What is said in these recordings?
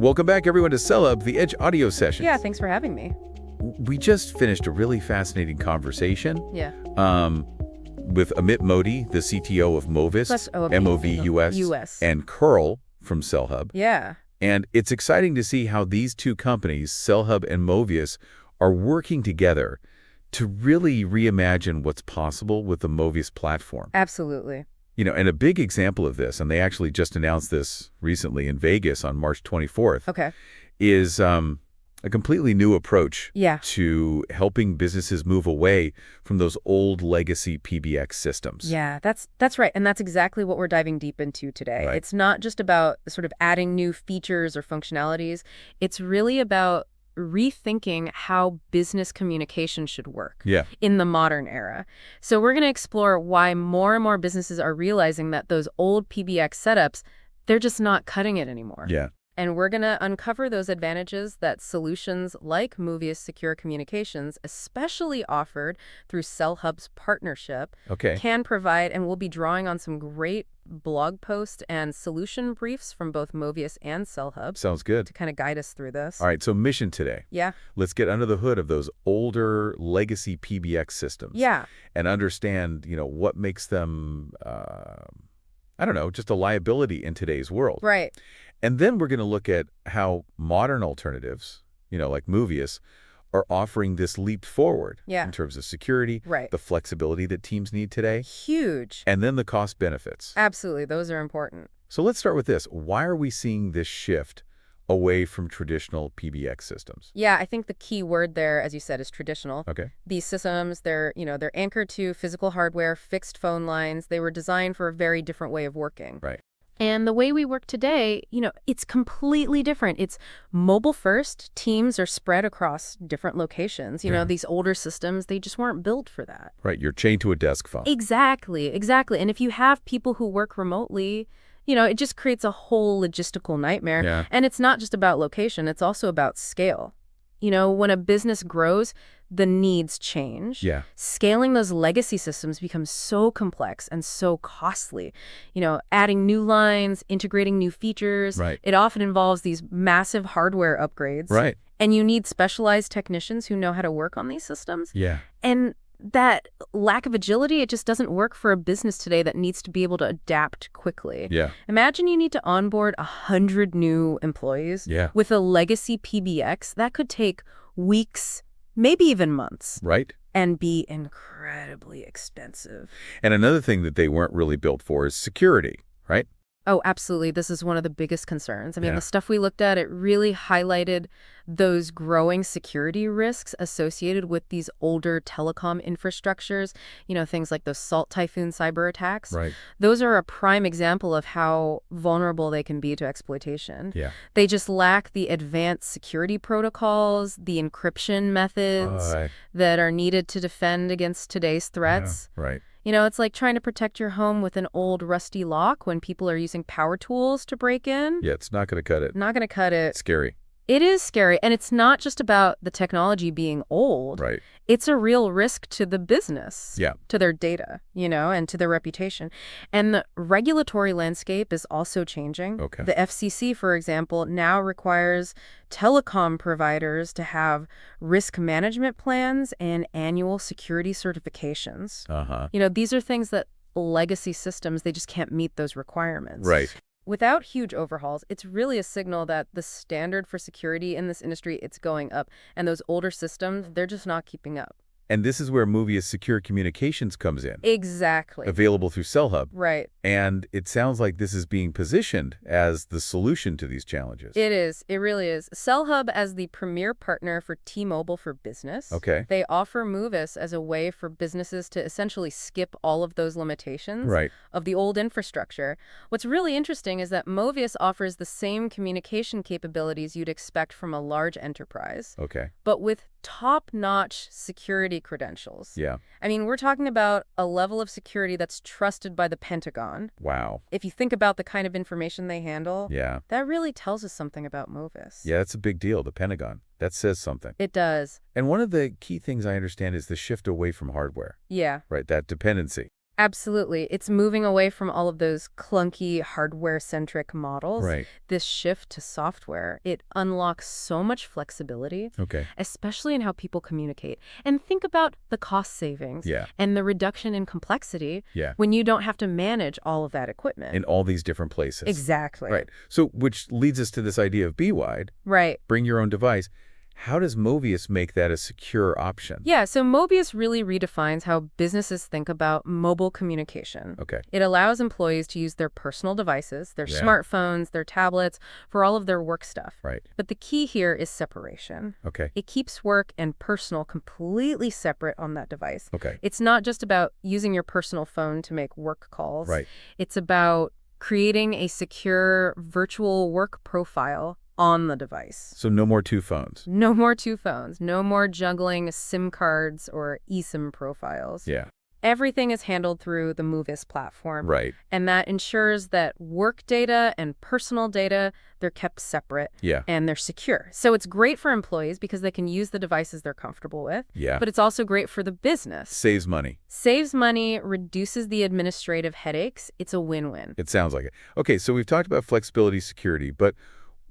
Welcome back, everyone, to Sell Up, the Edge audio session. Yeah, thanks for having me. We just finished a really fascinating conversation Yeah. with Amit Modi, the CTO of Movius, M-O-V-U-S, US. and Curl from SellHub. Yeah. And it's exciting to see how these two companies, SellHub and Movius, are working together to really reimagine what's possible with the Movius platform. Absolutely. And a big example of this, and they actually just announced this recently in Vegas on March 24th, Okay. is a completely new approach Yeah. to helping businesses move away from those old legacy PBX systems. Yeah, that's right. And that's exactly what we're diving deep into today. Right. It's not just about sort of adding new features or functionalities. It's really about rethinking how business communication should work in the modern era. So we're going to explore why more and more businesses are realizing that those old PBX setups, they're just not cutting it anymore. Yeah. And we're going to uncover those advantages that solutions like Movius Secure Communications, especially offered through SellHub's partnership, can provide, and we'll be drawing on some great blog posts and solution briefs from both Movius and SellHub. Sounds good. To kind of guide us through this. All right, so mission today. Yeah. Let's get under the hood of those older legacy PBX systems. Yeah. And understand, what makes them, just a liability in today's world. Right. And then we're going to look at how modern alternatives, like Movius, are offering this leap forward in terms of security, the flexibility that teams need today. Huge. And then the cost benefits. Absolutely. Those are important. So let's start with this. Why are we seeing this shift away from traditional PBX systems? Yeah, I think the key word there, as you said, is traditional. Okay. These systems, they're anchored to physical hardware, fixed phone lines. They were designed for a very different way of working. Right. And the way we work today, it's completely different. It's mobile first. Teams are spread across different locations. These older systems, they just weren't built for that. Right. You're chained to a desk phone. Exactly. And if you have people who work remotely, it just creates a whole logistical nightmare. Yeah. And it's not just about location. It's also about scale. When a business grows, the needs change. Yeah. Scaling those legacy systems becomes so complex and so costly. Adding new lines, integrating new features. Right. It often involves these massive hardware upgrades. Right. And you need specialized technicians who know how to work on these systems. Yeah. And that lack of agility, it just doesn't work for a business today that needs to be able to adapt quickly. Yeah. Imagine you need to onboard 100 new employees with a legacy PBX. That could take weeks, maybe even months. Right. And be incredibly expensive. And another thing that they weren't really built for is security, right? Oh, absolutely. This is one of the biggest concerns. I mean, the stuff we looked at, it really highlighted those growing security risks associated with these older telecom infrastructures, things like those Salt Typhoon cyber attacks. Right. Those are a prime example of how vulnerable they can be to exploitation. Yeah. They just lack the advanced security protocols, the encryption methods that are needed to defend against today's threats. Yeah. Right. It's like trying to protect your home with an old rusty lock when people are using power tools to break in. Yeah, it's not going to cut it. Not going to cut it. Scary. It is scary. And it's not just about the technology being old. Right. It's a real risk to the business. Yeah. To their data, and to their reputation. And the regulatory landscape is also changing. Okay. The FCC, for example, now requires telecom providers to have risk management plans and annual security certifications. These are things that legacy systems, they just can't meet those requirements. Right. Without huge overhauls, it's really a signal that the standard for security in this industry, it's going up. And those older systems, they're just not keeping up. And this is where Movius Secure Communications comes in. Exactly. Available through SellHub. Right. And it sounds like this is being positioned as the solution to these challenges. It is. It really is. SellHub as the premier partner for T-Mobile for Business. Okay. They offer Movius as a way for businesses to essentially skip all of those limitations of the old infrastructure. What's really interesting is that Movius offers the same communication capabilities you'd expect from a large enterprise. Okay. But with top-notch security credentials. Yeah. I mean, we're talking about a level of security that's trusted by the Pentagon. Wow. If you think about the kind of information they handle, yeah, that really tells us something about Movius. Yeah, that's a big deal, the Pentagon. That says something. It does. And one of the key things I understand is the shift away from hardware. Yeah. Right, that dependency. Absolutely. It's moving away from all of those clunky hardware-centric models. Right. This shift to software, it unlocks so much flexibility, Okay. especially in how people communicate. And think about the cost savings and the reduction in complexity when you don't have to manage all of that equipment. In all these different places. Exactly. Right. So, which leads us to this idea of be wide. Right. Bring your own device. How does Movius make that a secure option? Yeah, so Movius really redefines how businesses think about mobile communication. Okay. It allows employees to use their personal devices, their smartphones, their tablets, for all of their work stuff. Right. But the key here is separation. Okay. It keeps work and personal completely separate on that device. Okay. It's not just about using your personal phone to make work calls. Right. It's about creating a secure virtual work profile on the device. So no more two phones. No more two phones. No more juggling SIM cards or eSIM profiles. Yeah. Everything is handled through the Movius platform. Right. And that ensures that work data and personal data, they're kept separate. Yeah. And they're secure. So it's great for employees because they can use the devices they're comfortable with. Yeah. But it's also great for the business. Saves money. Saves money, reduces the administrative headaches. It's a win-win. It sounds like it. Okay, so we've talked about flexibility, security, but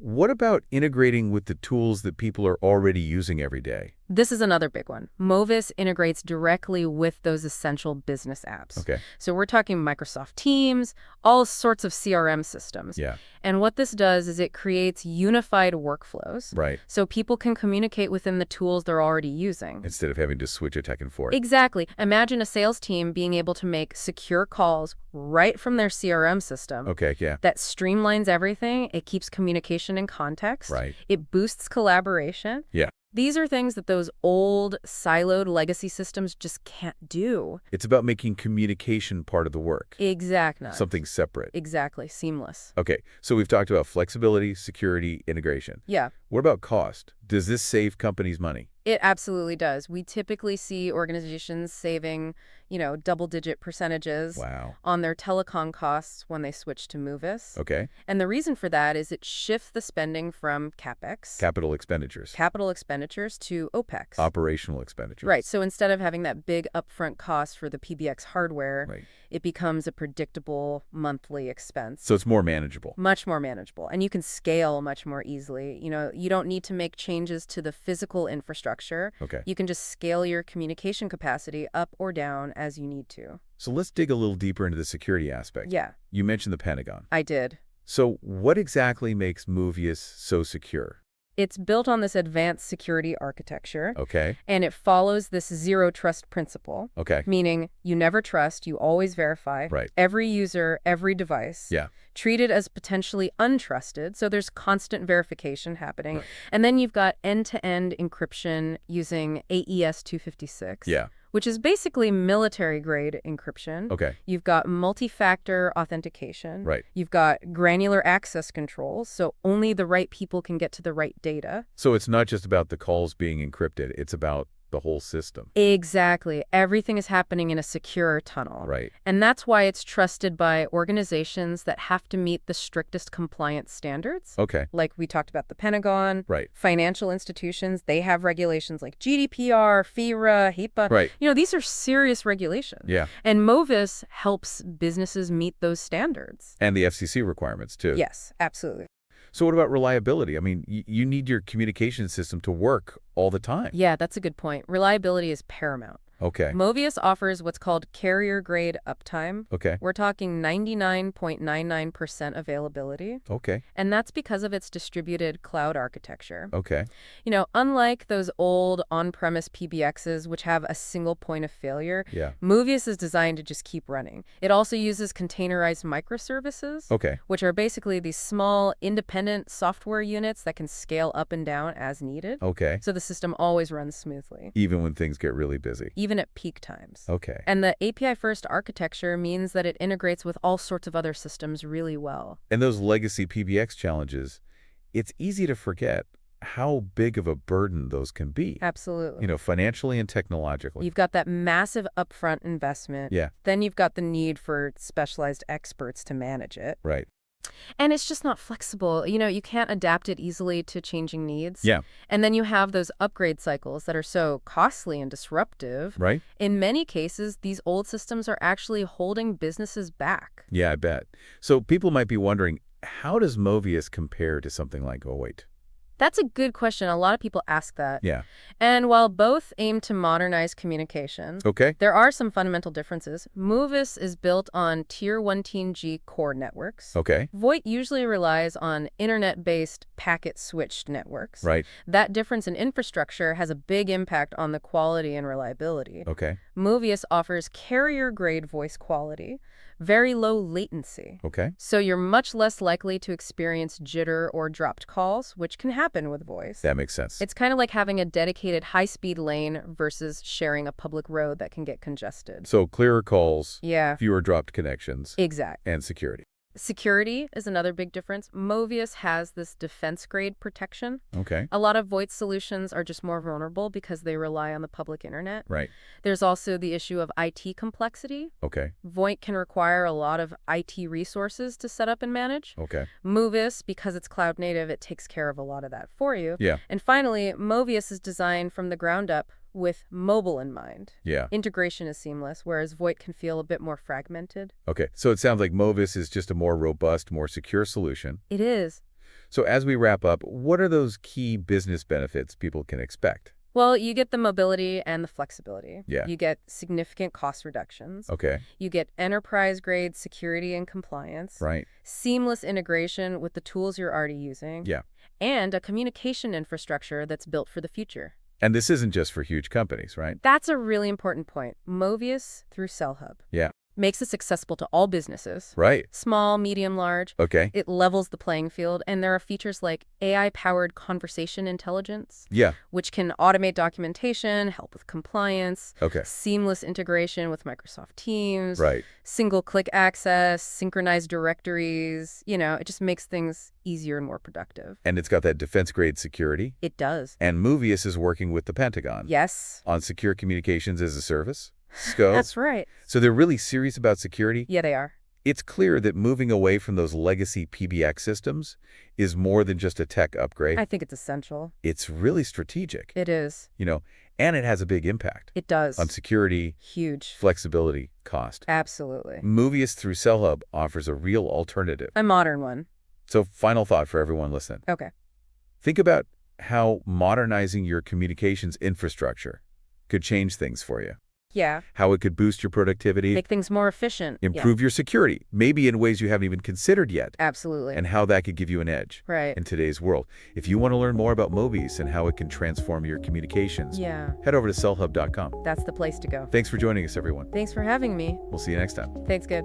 what about integrating with the tools that people are already using every day? This is another big one. Movius integrates directly with those essential business apps. Okay. So we're talking Microsoft Teams, all sorts of CRM systems. Yeah. And what this does is it creates unified workflows. Right. So people can communicate within the tools they're already using. Instead of having to switch a tech and forth. Exactly. Imagine a sales team being able to make secure calls right from their CRM system. Okay, yeah. That streamlines everything. It keeps communication in context. Right. It boosts collaboration. Yeah. These are things that those old, siloed legacy systems just can't do. It's about making communication part of the work. Exactly. Something separate. Exactly. Seamless. Okay, so we've talked about flexibility, security, integration. Yeah. What about cost? Does this save companies money? It absolutely does. We typically see organizations saving, double-digit percentages on their telecom costs when they switch to Movius. Okay. And the reason for that is it shifts the spending from CapEx, capital expenditures, to OpEx. Operational expenditures. Right. So instead of having that big upfront cost for the PBX hardware, it becomes a predictable monthly expense. So it's more manageable. Much more manageable. And you can scale much more easily. You don't need to make changes to the physical infrastructure. Okay. You can just scale your communication capacity up or down as you need to. So let's dig a little deeper into the security aspect. Yeah. You mentioned the Pentagon. I did. So what exactly makes Movius so secure? It's built on this advanced security architecture. Okay. And it follows this zero trust principle. Okay. Meaning you never trust, you always verify. Right. Every user, every device. Yeah. Treated as potentially untrusted, so there's constant verification happening. Right. And then you've got end-to-end encryption using AES 256. Yeah. Which is basically military-grade encryption. Okay. You've got multi-factor authentication. Right. You've got granular access controls, so only the right people can get to the right data. So it's not just about the calls being encrypted, it's about the whole system. Exactly. Everything is happening in a secure tunnel. Right. And that's why it's trusted by organizations that have to meet the strictest compliance standards. Okay. Like we talked about the Pentagon. Right. Financial institutions, they have regulations like GDPR, FIRA, HIPAA. Right. These are serious regulations. Yeah. And Movius helps businesses meet those standards. And the FCC requirements, too. Yes, absolutely. So what about reliability? I mean, you need your communication system to work all the time. Yeah, that's a good point. Reliability is paramount. Okay. Movius offers what's called carrier-grade uptime. Okay. We're talking 99.99% availability. Okay. And that's because of its distributed cloud architecture. Okay. Unlike those old on-premise PBXs, which have a single point of failure, Yeah. Movius is designed to just keep running. It also uses containerized microservices, Okay. which are basically these small, independent software units that can scale up and down as needed. Okay. So the system always runs smoothly. Even when things get really busy. Even at peak times. Okay. And the API-first architecture means that it integrates with all sorts of other systems really well. And those legacy PBX challenges, it's easy to forget how big of a burden those can be. Absolutely. Financially and technologically. You've got that massive upfront investment. Yeah. Then you've got the need for specialized experts to manage it. Right. And it's just not flexible. You can't adapt it easily to changing needs. Yeah. And then you have those upgrade cycles that are so costly and disruptive. Right. In many cases, these old systems are actually holding businesses back. Yeah, I bet. So people might be wondering, how does Movius compare to something like Oh, That's a good question. A lot of people ask that. Yeah. And while both aim to modernize communication, Okay. there are some fundamental differences. Movius is built on Tier 110G core networks. Okay. VoIP usually relies on internet-based packet-switched networks. Right. That difference in infrastructure has a big impact on the quality and reliability. Okay. Movius offers carrier-grade voice quality, very low latency. Okay. So you're much less likely to experience jitter or dropped calls, which can happen with voice. That makes sense. It's kind of like having a dedicated high-speed lane versus sharing a public road that can get congested. So clearer calls, Yeah. fewer dropped connections. Exactly. And security. Security is another big difference. Movius has this defense-grade protection. Okay. A lot of VoIP solutions are just more vulnerable because they rely on the public internet. Right. There's also the issue of IT complexity. Okay. VoIP can require a lot of IT resources to set up and manage. Okay. Movius, because it's cloud native, it takes care of a lot of that for you. Yeah. And finally, Movius is designed from the ground up with mobile in mind. Yeah. Integration is seamless, whereas VoIP can feel a bit more fragmented. Okay. So it sounds like Movius is just a more robust, more secure solution. It is. So as we wrap up, what are those key business benefits people can expect? Well, you get the mobility and the flexibility. Yeah. You get significant cost reductions. Okay. You get enterprise-grade security and compliance. Right. Seamless integration with the tools you're already using. Yeah. And a communication infrastructure that's built for the future. And this isn't just for huge companies, right? That's a really important point. Movius, through CellHub, Yeah. makes this accessible to all businesses. Right. Small, medium, large. Okay. It levels the playing field, and there are features like AI-powered conversation intelligence, Yeah. which can automate documentation, help with compliance, Okay. seamless integration with Microsoft Teams, Right. single-click access, synchronized directories. It just makes things easier and more productive. And it's got that defense-grade security. It does. And Movius is working with the Pentagon. Yes. On secure communications as a service. SCO. That's right. So they're really serious about security. Yeah, they are. It's clear that moving away from those legacy PBX systems is more than just a tech upgrade. I think it's essential. It's really strategic. It is. And it has a big impact. It does. On security, Huge. flexibility, cost. Absolutely. Movius through CellHub offers a real alternative. A modern one. So final thought for everyone listening. Okay. Think about how modernizing your communications infrastructure could change things for you. Yeah. How it could boost your productivity. Make things more efficient. Improve your security, maybe in ways you haven't even considered yet. Absolutely. And how that could give you an edge in today's world. If you want to learn more about Movius and how it can transform your communications, head over to cellhub.com. That's the place to go. Thanks for joining us, everyone. Thanks for having me. We'll see you next time. Thanks, good.